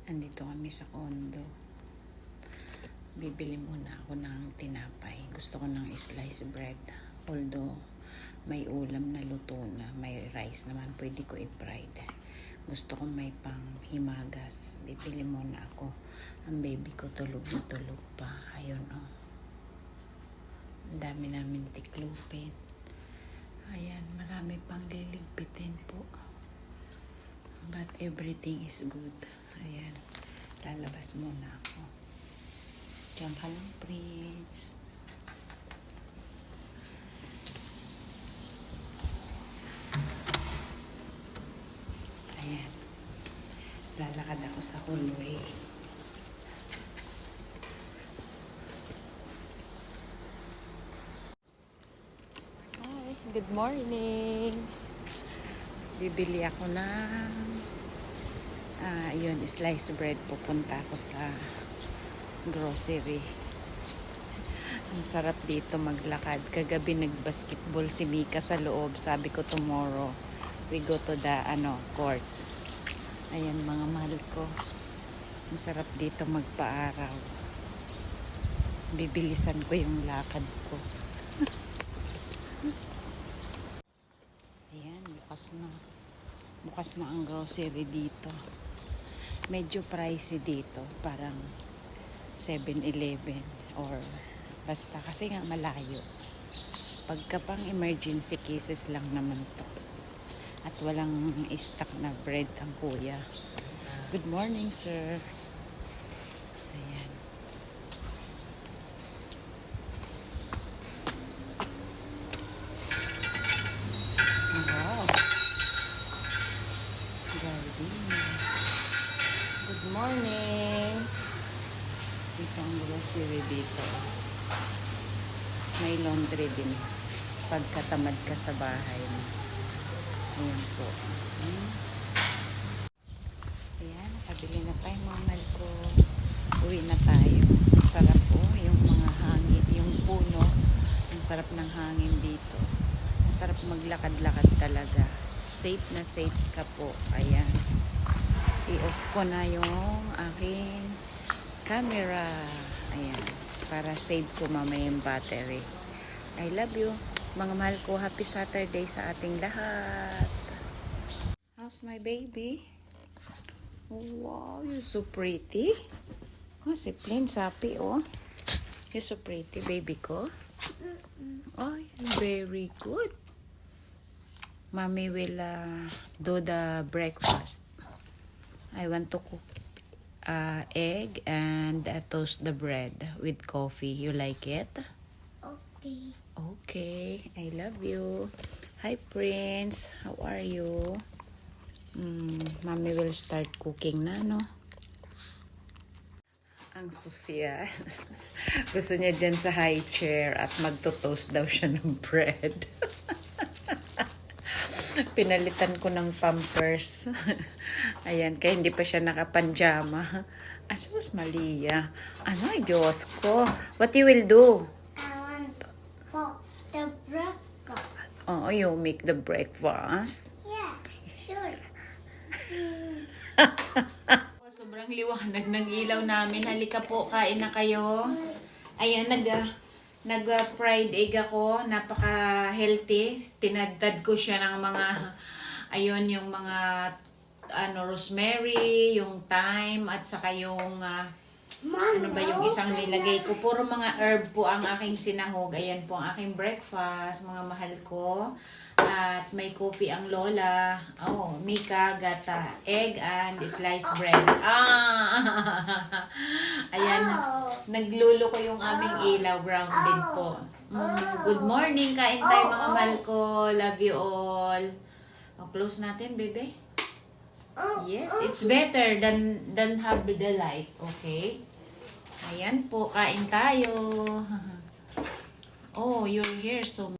Andito kami sa condo. Bibili muna ako ng tinapay. Gusto ko ng slice bread. Although may ulam na luto na, may rice naman, pwede ko i-fried. Gusto ko may pang himagas. Bibili muna ako. Ang baby ko tulog na tulog pa. Ayun oh. Ang dami namin tiklupin. Ayan, marami pang liligpitin po. But everything is good. Ayan, lalabas muna ako. Diyan ka lang, Prince. Ayan, lalakad ako sa hallway. Hi, good morning. Bibili ako ng yun, slice bread. Pupunta ako sa grocery. Ang sarap dito maglakad. Kagabi nag-basketball si Mika sa loob. Sabi ko tomorrow we go to the court. Ayan mga mahal ko. Ang sarap dito magpa-araw. Bibilisan ko yung lakad ko. Ayan, bukas na ang grocery dito. Medyo pricey dito, parang 7-Eleven or basta kasi nga malayo. Pagka pang emergency cases lang naman to. At walang stock na bread ang kuya. Good morning, sir. Ayan. Wow. Gardenia. Good morning. Ito ang grocery dito. May laundry din. Pagkatamad ka sa bahay. Ayan po. Ayan, nakabili na tayo mga mahal ko. Uwi na tayo. Ang sarap po. Yung mga hangin, yung puno. Ang sarap ng hangin dito. Ang sarap maglakad-lakad talaga. Safe na safe ka po. Ayan. I-off ko na yung aking camera. Ayan. Para save ko mamaya yung battery. I love you. Mga mahal ko, happy Saturday sa ating lahat. How's my baby? Wow, you're so pretty. Oh, si Plain Sapi, oh. You're so pretty, baby ko. Oh, very good. Mommy will do the breakfast. I want to cook egg and toast the bread with coffee. You like it? Okay. Okay, I love you. Hi, Prince. How are you? Mommy will start cooking na, no? Ang susya. Gusto niya dyan sa high chair at magto-toast daw siya ng bread. Pinalitan ko ng Pampers. Ayan, kaya hindi pa siya nakapanjama. Asus, Malia. Ano, Diyos ko. What you will do? I want to cook the breakfast. Oh, you make the breakfast. Yeah, sure. Sobrang liwanag ng ilaw namin. Halika po, kain na kayo. Ayan, nag-fried egg ako. Napaka-healthy. Tinadtad ko siya ng mga, ayun, yung mga, rosemary, yung thyme, at saka yung, ano ba yung isang nilagay ko. Puro mga herb po ang aking sinahog. Ayan po ang aking breakfast, mga mahal ko. At may coffee ang lola. Oh, Mika got egg and sliced bread. Ayan. Naglulo ko yung aming ilaw. Grounded po. Good morning. Kain tayo mga mahal ko. Love you all. Oh, close natin, bebe. Yes, it's better than have the light. Okay? Ayan po. Kain tayo. Oh, your hair so